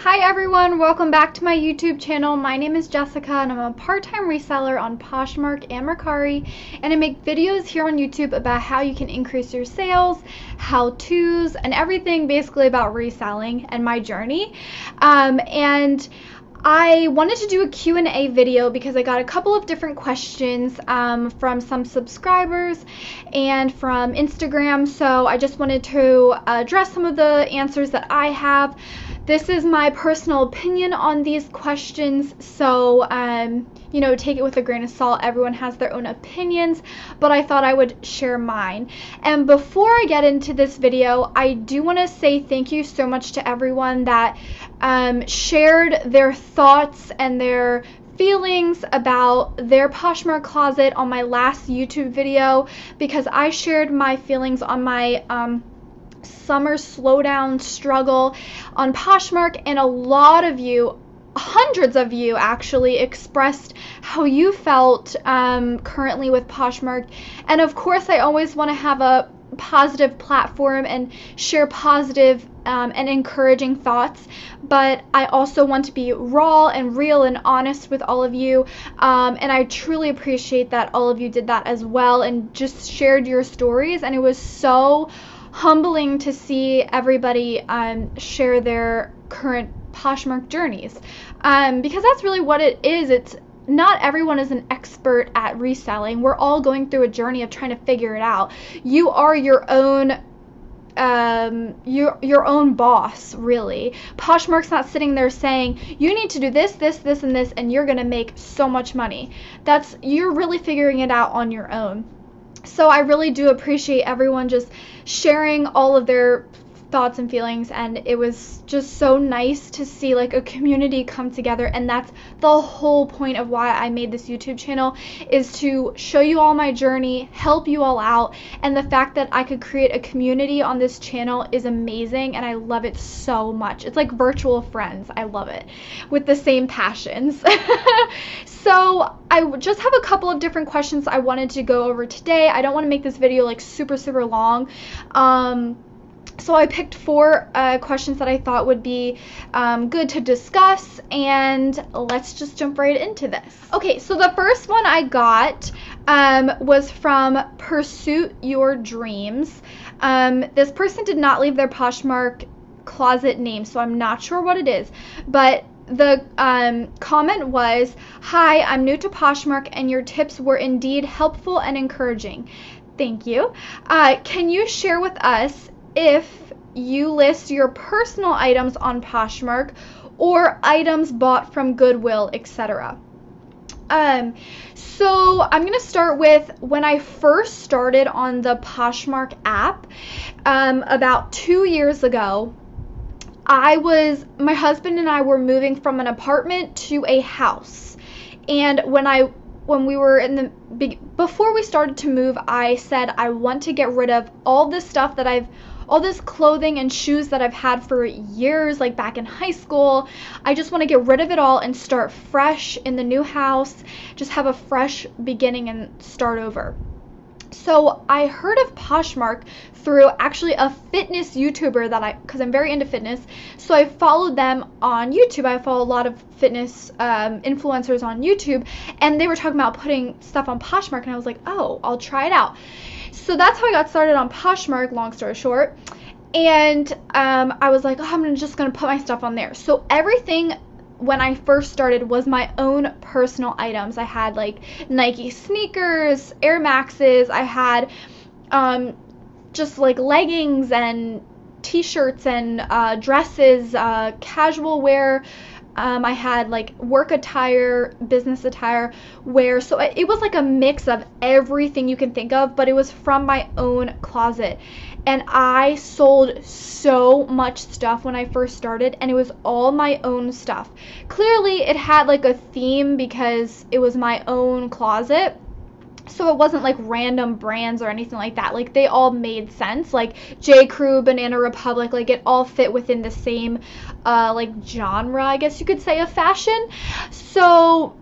Hi everyone, welcome back to my YouTube channel. My name is Jessica and I'm a part-time reseller on Poshmark and Mercari, and I make videos here on YouTube about how you can increase your sales, how-tos, and everything basically about reselling and my journey. And I wanted to do a Q&A video because I got a couple of different questions from some subscribers and from Instagram, so I just wanted to address some of the answers that I have. This is my personal opinion on these questions, so you know, take it with a grain of salt. Everyone has their own opinions, but I thought I would share mine. And before I get into this video, I do want to say thank you so much to everyone that shared their thoughts and their feelings about their Poshmark closet on my last YouTube video, because I shared my feelings on my summer slowdown struggle on Poshmark, and a lot of you, hundreds of you actually, expressed how you felt currently with Poshmark. And of course I always want to have a positive platform and share positive and encouraging thoughts, but I also want to be raw and real and honest with all of you, and I truly appreciate that all of you did that as well and just shared your stories. And it was so humbling to see everybody share their current Poshmark journeys, because that's really what it is. It's not everyone is an expert at reselling. We're all going through a journey of trying to figure it out. You are your own your own boss, really. Poshmark's not sitting there saying you need to do this, this, this, and this, and you're gonna make so much money. You're really figuring it out on your own. So I really do appreciate everyone just sharing all of their thoughts and feelings, and it was just so nice to see like a community come together. And that's the whole point of why I made this YouTube channel, is to show you all my journey, help you all out, and the fact that I could create a community on this channel is amazing, and I love it so much. It's like virtual friends. I love it, with the same passions. So I just have a couple of different questions I wanted to go over today. I don't want to make this video like super long. So I picked 4 questions that I thought would be good to discuss, and let's just jump right into this. Okay, so the first one I got was from Pursue Your Dreams. This person did not leave their Poshmark closet name, so I'm not sure what it is, but the comment was, "Hi, I'm new to Poshmark and your tips were indeed helpful and encouraging. Thank you. Can you share with us if you list your personal items on Poshmark or items bought from Goodwill, etc.?" So I'm going to start with when I first started on the Poshmark app about 2 years ago. My husband and I were moving from an apartment to a house, and before we started to move, I said I want to get rid of all this stuff that all this clothing and shoes that I've had for years, like back in high school. I just want to get rid of it all and start fresh in the new house, just have a fresh beginning and start over. So I heard of Poshmark through actually a fitness YouTuber because I'm very into fitness, so I followed them on YouTube. I follow a lot of fitness influencers on YouTube, and they were talking about putting stuff on Poshmark, and I was like, oh, I'll try it out. So that's how I got started on Poshmark, long story short. And I was like, oh, I'm just going to put my stuff on there. So everything when I first started was my own personal items. I had like Nike sneakers, Air Maxes. I had just like leggings and t-shirts and dresses, casual wear. I had like work attire, business attire wear. So it was like a mix of everything you can think of, but it was from my own closet. And I sold so much stuff when I first started, and it was all my own stuff. Clearly it had like a theme because it was my own closet. So it wasn't like random brands or anything like that. Like they all made sense. Like J. Crew, Banana Republic, like it all fit within the same like genre, I guess you could say, of fashion. So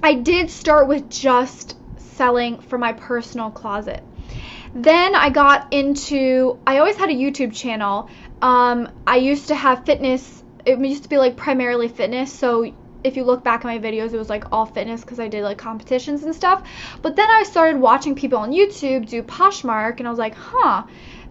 I did start with just selling for my personal closet. Then I got into, I always had a YouTube channel. I used to have fitness it used to be like primarily fitness, so if you look back at my videos, it was like all fitness because I did like competitions and stuff. But then I started watching people on YouTube do Poshmark, and I was like, huh,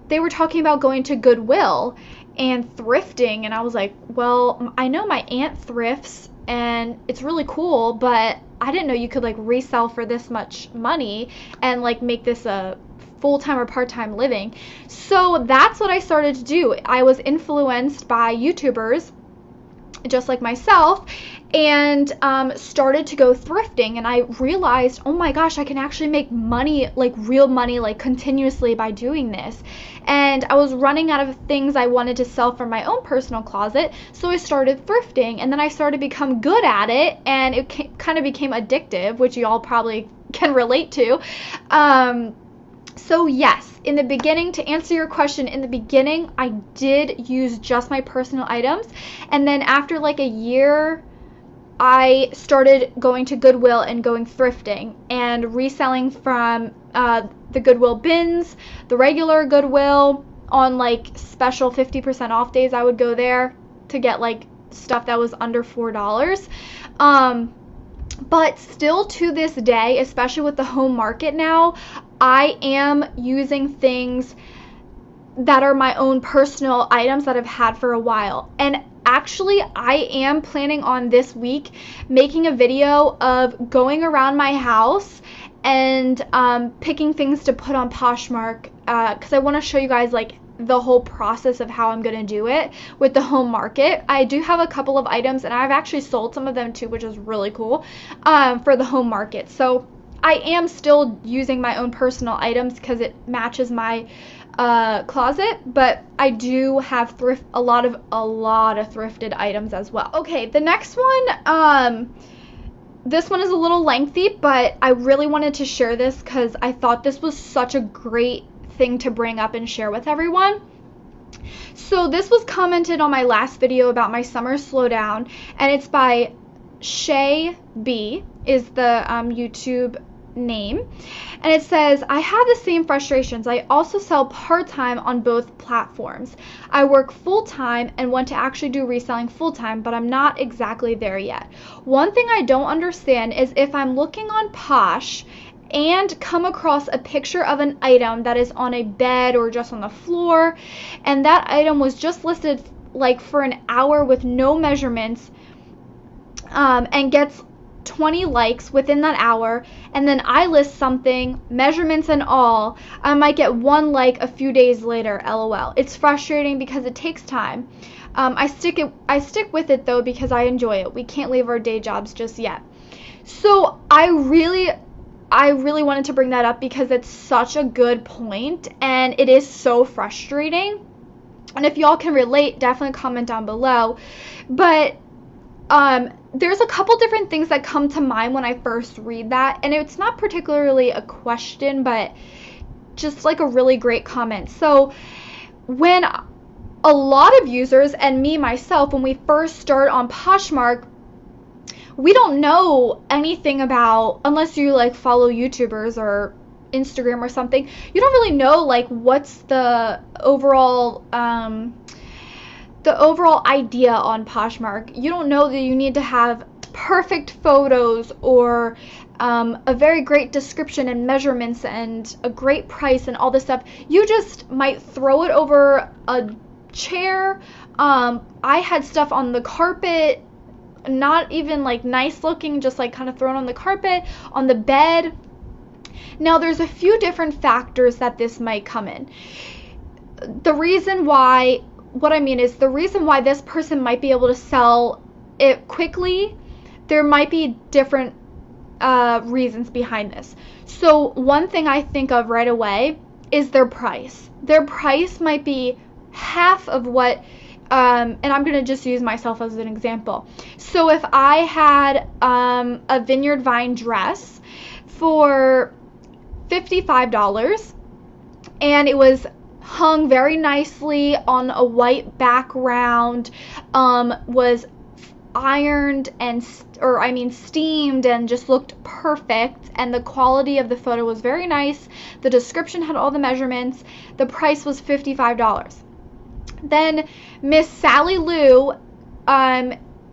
they were talking about going to Goodwill and thrifting, and I was like, well, I know my aunt thrifts and it's really cool, but I didn't know you could like resell for this much money and like make this a full-time or part-time living. So that's what I started to do. I was influenced by YouTubers just like myself, and started to go thrifting, and I realized, oh my gosh, I can actually make money, like real money, like continuously by doing this. And I was running out of things I wanted to sell from my own personal closet, so I started thrifting, and then I started to become good at it, and it kind of became addictive, which you all probably can relate to. So yes, in the beginning, to answer your question, in the beginning, I did use just my personal items. And then after like a year, I started going to Goodwill and going thrifting and reselling from the Goodwill bins, the regular Goodwill. On like special 50% off days, I would go there to get like stuff that was under $4. But still to this day, especially with the home market now, I am using things that are my own personal items that I've had for a while. And actually, I am planning on this week making a video of going around my house and picking things to put on Poshmark, because I want to show you guys like the whole process of how I'm going to do it with the home market. I do have a couple of items, and I've actually sold some of them too, which is really cool, for the home market. So I am still using my own personal items because it matches my closet, but I do have a lot of thrifted items as well. Okay, the next one, this one is a little lengthy, but I really wanted to share this because I thought this was such a great thing to bring up and share with everyone. So this was commented on my last video about my summer slowdown, and it's by Shay B is the YouTube name, and it says, I have the same frustrations. I also sell part-time on both platforms. I work full-time and want to actually do reselling full-time, but I'm not exactly there yet. One thing I don't understand is if I'm looking on Posh and come across a picture of an item that is on a bed or just on the floor, and that item was just listed like for an hour with no measurements, and gets 20 likes within that hour, and then I list something, measurements and all, I might get 1 like a few days later, lol. It's frustrating because it takes time. I stick with it though because I enjoy it. We can't leave our day jobs just yet. So I really wanted to bring that up because it's such a good point, and it is so frustrating. And if y'all can relate, definitely comment down below. But there's a couple different things that come to mind when I first read that, and it's not particularly a question, but just like a really great comment. So when a lot of users, and me myself, when we first start on Poshmark, we don't know anything about, unless you like follow YouTubers or Instagram or something, you don't really know like what's the overall idea on Poshmark. You don't know that you need to have perfect photos or a very great description and measurements and a great price and all this stuff. You just might throw it over a chair. I had stuff on the carpet, not even like nice looking, just like kind of thrown on the carpet, on the bed. Now there's a few different factors that this might come in. The reason why this person might be able to sell it quickly, there might be different reasons behind this. So one thing I think of right away is their price. Their price might be half of what, and I'm going to just use myself as an example. So if I had a Vineyard Vine dress for $55 and it was hung very nicely on a white background, was ironed and steamed and just looked perfect, and the quality of the photo was very nice, the description had all the measurements, the price was $55. Then Miss Sally Lou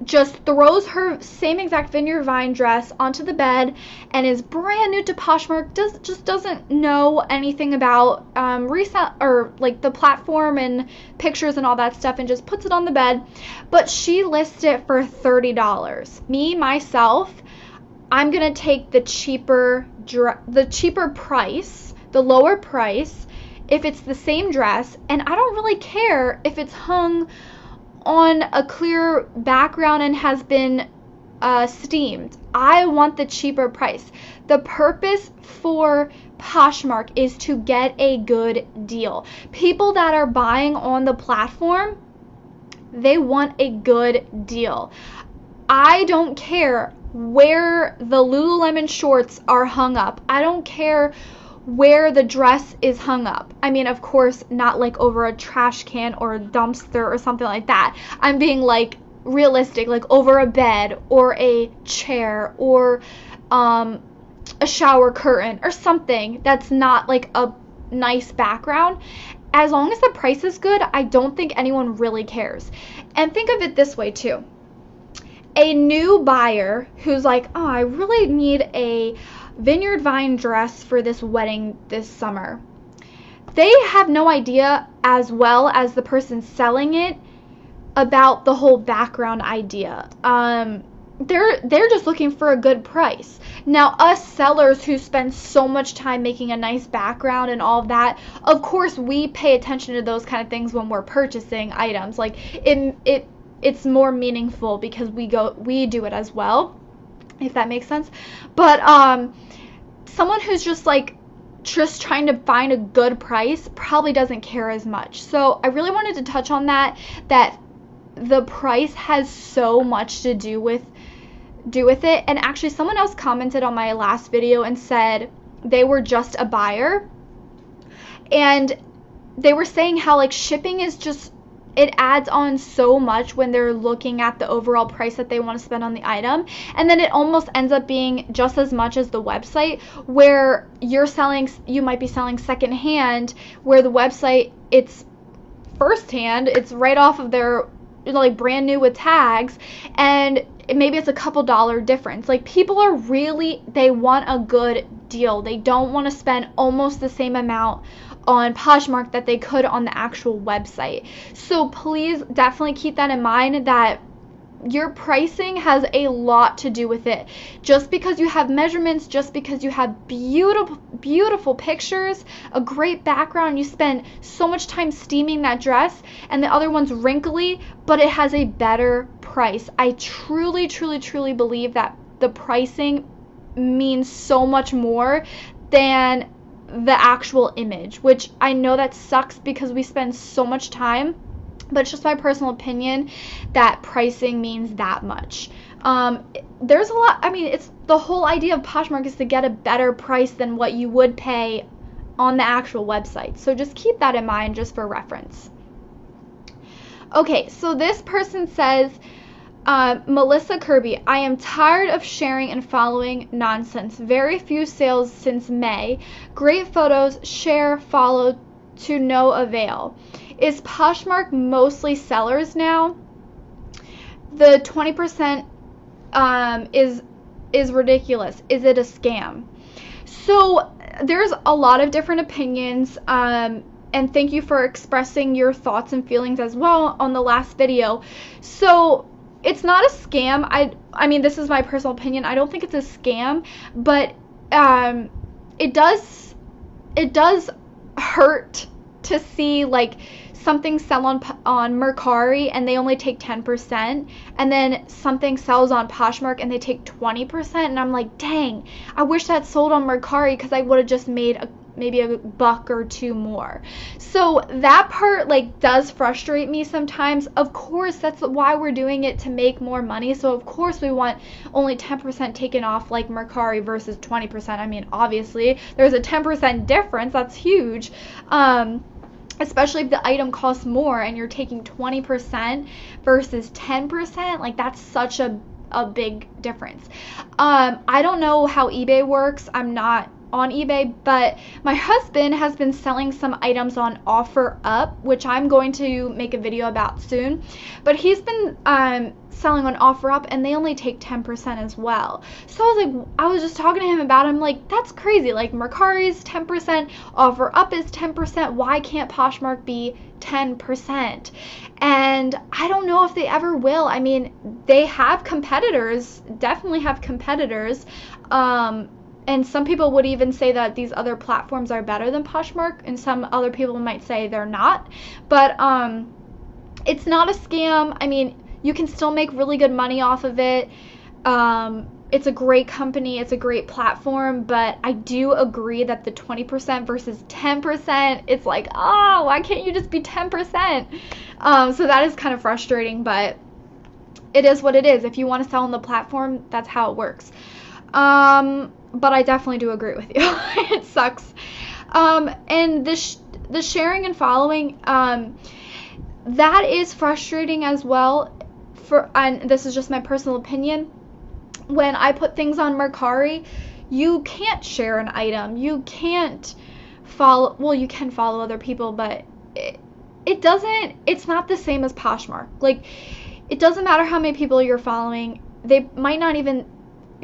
just throws her same exact Vineyard Vine dress onto the bed and is brand new to Poshmark, just doesn't know anything about resell or like the platform and pictures and all that stuff, and just puts it on the bed. But she lists it for $30. Me, myself, I'm gonna take the cheaper price, the lower price, if it's the same dress, and I don't really care if it's hung on a clear background and has been steamed. I want the cheaper price. The purpose for Poshmark is to get a good deal. People that are buying on the platform, they want a good deal. I don't care where the Lululemon shorts are hung up. I don't care where the dress is hung up. I mean, of course, not like over a trash can or a dumpster or something like that. I'm being like realistic, like over a bed or a chair or a shower curtain or something that's not like a nice background. As long as the price is good, I don't think anyone really cares. And think of it this way too. A new buyer who's like, oh, I really need a Vineyard Vine dress for this wedding this summer. They have no idea, as well as the person selling it, about the whole background idea. They're just looking for a good price. Now, us sellers who spend so much time making a nice background and all of that, of course, we pay attention to those kind of things when we're purchasing items. Like it's more meaningful because we do it as well, if that makes sense. But someone who's just trying to find a good price probably doesn't care as much. So I really wanted to touch on that the price has so much to do with it. And actually, someone else commented on my last video and said they were just a buyer, and they were saying how like shipping is just, it adds on so much when they're looking at the overall price that they want to spend on the item, and then it almost ends up being just as much as the website, where you might be selling secondhand, where the website, it's firsthand, it's right off of their, like, brand new with tags, and maybe it's a couple dollar difference. Like, people are really, they want a good deal. They don't want to spend almost the same amount on Poshmark that they could on the actual website. So please definitely keep that in mind, that your pricing has a lot to do with it. Just because you have measurements, just because you have beautiful pictures, a great background, you spend so much time steaming that dress, and the other one's wrinkly, but it has a better price. I truly believe that the pricing means so much more than the actual image, which I know that sucks because we spend so much time, but it's just my personal opinion that pricing means that much. There's a lot, I mean, it's the whole idea of Poshmark is to get a better price than what you would pay on the actual website. So just keep that in mind, just for reference. Okay, so this person says, Melissa Kirby, I am tired of sharing and following nonsense. Very few sales since May. Great photos, share, follow, to no avail. Is Poshmark mostly sellers now? The 20% is ridiculous. Is it a scam? So there's a lot of different opinions, and thank you for expressing your thoughts and feelings as well on the last video. So it's not a scam. I mean, this is my personal opinion. I don't think it's a scam, but it does hurt to see like something sell on Mercari and they only take 10%, and then something sells on Poshmark and they take 20%, and I'm like, dang, I wish that sold on Mercari because I would have just made maybe a buck or two more. So that part like does frustrate me sometimes. Of course, that's why we're doing it, to make more money. So of course we want only 10% taken off like Mercari versus 20%. I mean, obviously there's a 10% difference. That's huge. Especially if the item costs more and you're taking 20% versus 10%, like that's such a big difference. I don't know how eBay works. I'm not on eBay, but my husband has been selling some items on OfferUp, which I'm going to make a video about soon. But he's been selling on OfferUp, and they only take 10% as well. So I was just talking to him about it. I'm like, that's crazy. Like, Mercari is 10%, OfferUp is 10%. Why can't Poshmark be 10%? And I don't know if they ever will. I mean, they have competitors, definitely have competitors. And some people would even say that these other platforms are better than Poshmark, and some other people might say they're not. But it's not a scam. I mean, you can still make really good money off of it. It's a great company. It's a great platform. But I do agree that the 20% versus 10%, it's like, oh, why can't you just be 10%? So that is kind of frustrating, but it is what it is. If you want to sell on the platform, that's how it works. But I definitely do agree with you. It sucks. And the sharing and following, that is frustrating as well. And this is just my personal opinion. When I put things on Mercari, you can't share an item. You can't follow. Well, you can follow other people, but it's not the same as Poshmark. Like, it doesn't matter how many people you're following. They might not even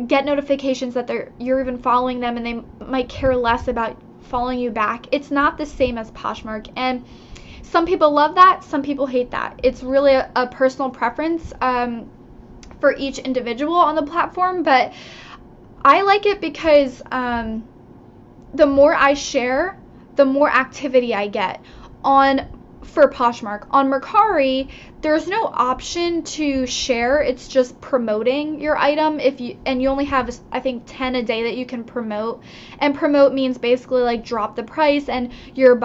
get notifications that you're even following them, and they might care less about following you back. It's not the same as Poshmark, and some people love that, some people hate that. It's really a personal preference for each individual on the platform, but I like it because the more I share, the more activity I get for Poshmark. On Mercari, there's no option to share. It's just promoting your item. And you only have, I think, 10 a day that you can promote. And promote means basically like drop the price, and your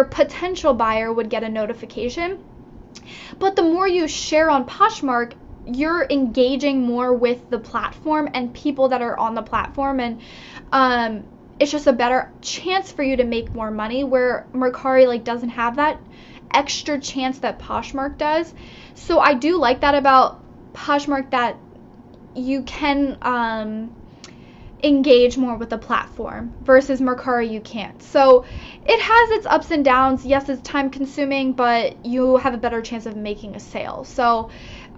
potential buyer would get a notification. But the more you share on Poshmark, you're engaging more with the platform and people that are on the platform, and it's just a better chance for you to make more money, where Mercari like doesn't have that extra chance that Poshmark does. So I do like that about Poshmark, that you can engage more with the platform, versus Mercari you can't. So it has its ups and downs. Yes, it's time consuming, but you have a better chance of making a sale. So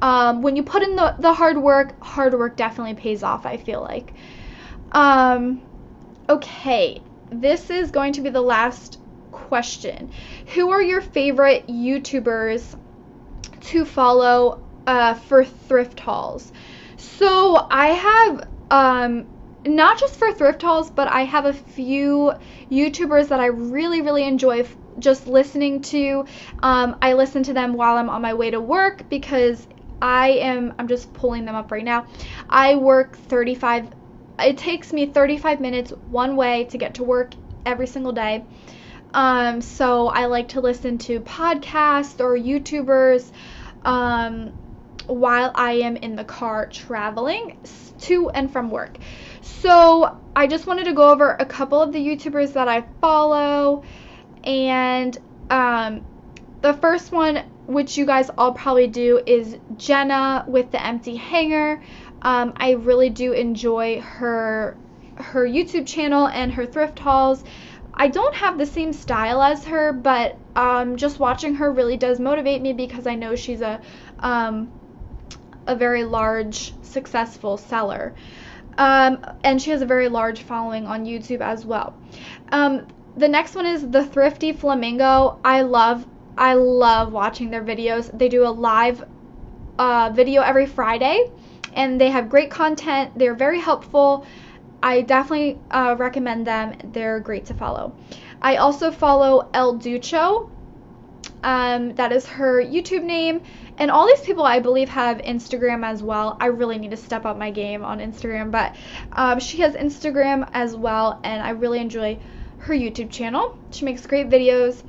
when you put in the hard work definitely pays off, I feel like. Okay, this is going to be the last question. Who are your favorite YouTubers to follow for thrift hauls? So I have not just for thrift hauls, but I have a few YouTubers that I really, really enjoy just listening to. I listen to them while I'm on my way to work, because I'm just pulling them up right now. I work it takes me 35 minutes one way to get to work every single day. So I like to listen to podcasts or YouTubers while I am in the car traveling to and from work. So I just wanted to go over a couple of the YouTubers that I follow. And the first one, which you guys all probably do, is Jenna with the Empty Hanger. I really do enjoy her YouTube channel and her thrift hauls. I don't have the same style as her, but just watching her really does motivate me, because I know she's a very large, successful seller. And she has a very large following on YouTube as well. The next one is The Thrifty Flamingo. I love watching their videos. They do a live video every Friday, and they have great content. They're very helpful. I definitely recommend them. They're great to follow. I also follow El Ducho. That is her YouTube name. And all these people, I believe, have Instagram as well. I really need to step up my game on Instagram, but she has Instagram as well, and I really enjoy her YouTube channel. She makes great videos.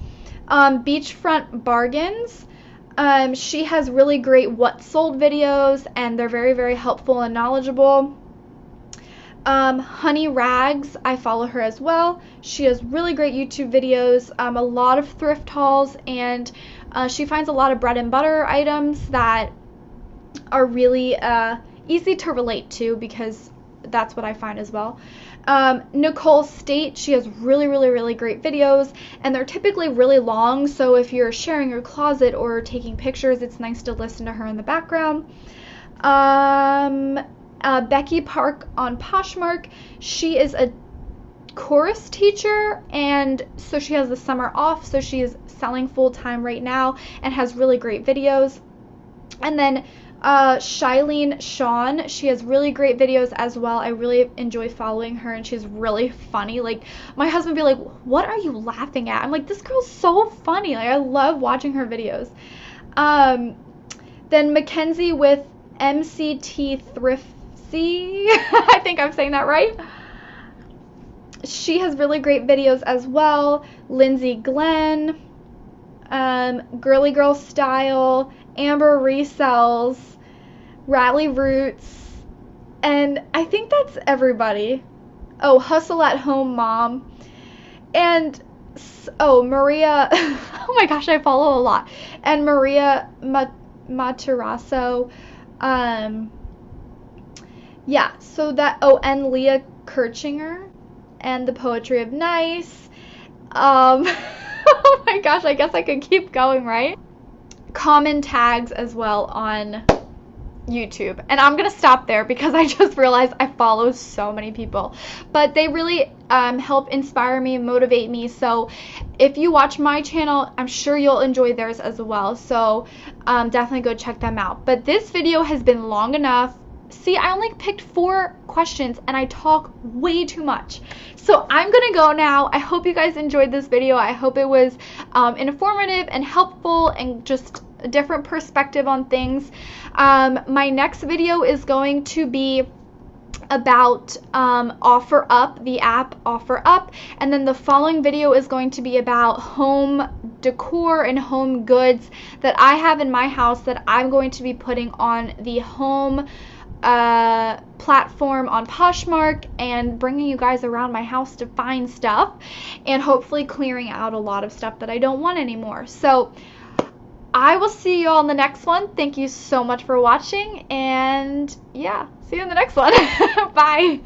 Beachfront Bargains. She has really great what sold videos, and they're very, very helpful and knowledgeable. Honey Rags, I follow her as well. She has really great YouTube videos, a lot of thrift hauls, and she finds a lot of bread and butter items that are really easy to relate to, because that's what I find as well. Nicole State, she has really great videos, and they're typically really long, so if you're sharing your closet or taking pictures, it's nice to listen to her in the background. Becky Park on Poshmark, she is a chorus teacher, and so she has the summer off, so she is selling full-time right now and has really great videos. And then Shilene Sean, she has really great videos as well. I really enjoy following her, and she's really funny. Like, my husband would be like, what are you laughing at? I'm like, this girl's so funny. Like, I love watching her videos. Then Mackenzie with MCT Thrifty, I think I'm saying that right. She has really great videos as well. Lindsay Glenn, Girly Girl Style, Amber Resells, Rally Roots, and I think that's everybody. Oh, Hustle at Home Mom, and Maria, oh my gosh, I follow a lot, and Maria Materasso, yeah, so that, and Leah Kirchinger, and the Poetry of Nice. Oh my gosh, I guess I could keep going, right? Common tags as well on YouTube. And I'm gonna stop there because I just realized I follow so many people. But they really help inspire me and motivate me. So if you watch my channel, I'm sure you'll enjoy theirs as well. So definitely go check them out. But this video has been long enough. See, I only picked 4 questions and I talk way too much. So I'm gonna go now. I hope you guys enjoyed this video. I hope it was informative and helpful and just a different perspective on things. My next video is going to be about OfferUp, the app OfferUp, and then the following video is going to be about home decor and home goods that I have in my house that I'm going to be putting on the home platform on Poshmark and bringing you guys around my house to find stuff and hopefully clearing out a lot of stuff that I don't want anymore. So I will see you all in the next one. Thank you so much for watching, and yeah, see you in the next one. Bye.